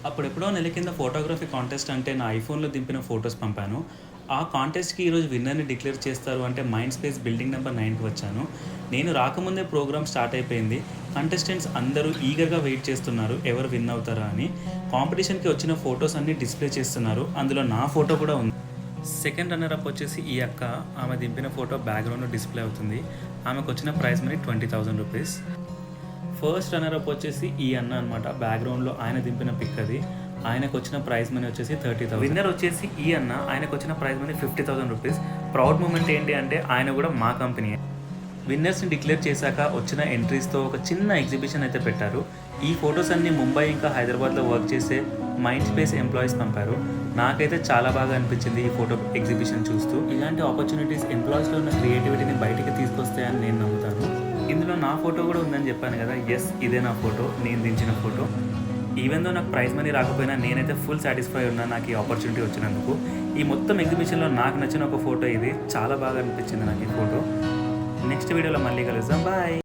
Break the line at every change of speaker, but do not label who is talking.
అప్పుడెప్పుడో నెల కింద ఫోటోగ్రఫీ కాంటెస్ట్ అంటే నా ఐఫోన్లో దింపిన ఫొటోస్ పంపాను. ఆ కాంటెస్ట్‌కి ఈరోజు విన్నర్‌ని డిక్లేర్ చేస్తారు అంటే మైండ్ స్పేస్ బిల్డింగ్ నెంబర్ 9కి వచ్చాను. నేను రాకముందే ప్రోగ్రామ్ స్టార్ట్ అయిపోయింది. కంటెస్టెంట్స్ అందరూ ఈగర్‌గా వెయిట్ చేస్తున్నారు ఎవరు విన్ అవుతారా అని. కాంపిటీషన్‌కి వచ్చిన ఫొటోస్ అన్నీ డిస్‌ప్లే చేస్తున్నారు. అందులో నా ఫోటో కూడా ఉంది. సెకండ్ రన్నర్ అప్ వచ్చేసి ఈ అక్క. ఆమె దింపిన ఫోటో బ్యాక్‌గ్రౌండ్‌లో డిస్‌ప్లే అవుతుంది. ఆమెకొచ్చిన prize money ₹20,000. First runner up వచ్చేసి ఈ అన్న అనమాట. బ్యాక్గ్రౌండ్లో ఆయన దింపిన పిక్ అది. ఆయనకు వచ్చిన ప్రైజ్ మనీ వచ్చేసి 30,000. విన్నర్ వచ్చేసి ఈ అన్న. ఆయనకు వచ్చిన ప్రైజ్ మనీ ₹50,000. ప్రౌడ్ మూమెంట్ ఏంటి అంటే ఆయన కూడా మా కంపెనీ. విన్నర్స్ని డిక్లేర్ చేశాక వచ్చిన ఎంట్రీస్తో ఒక చిన్న ఎగ్జిబిషన్ అయితే పెట్టారు. ఈ ఫొటోస్ అన్నీ ముంబై ఇంకా హైదరాబాద్లో వర్క్ చేసే మైండ్ స్పేస్ ఎంప్లాయీస్ పంపారు. నాకైతే చాలా బాగా అనిపించింది ఈ ఫోటో ఎగ్జిబిషన్ చూస్తూ. ఇలాంటి ఆపర్చునిటీస్ ఎంప్లాయీస్లో ఉన్న క్రియేటివిటీని బయటికి తీసుకొస్తాయని నేను నమ్ముతాను. ఇందులో నా ఫోటో కూడా ఉందని చెప్పాను కదా. ఎస్, ఇదే నా ఫోటో, నేను దించిన ఫోటో. ఈవెన్ దో నాకు ప్రైజ్ మనీ రాకపోయినా నేనైతే ఫుల్ సాటిస్ఫై ఉన్నా నాకు ఈ ఆపర్చునిటీ వచ్చినందుకు. ఈ మొత్తం ఎగ్జిబిషన్లో నాకు నచ్చిన ఒక ఫోటో ఇది. చాలా బాగా అనిపించింది నాకు ఈ ఫోటో. నెక్స్ట్ వీడియోలో మళ్ళీ కలుద్దాం. బాయ్.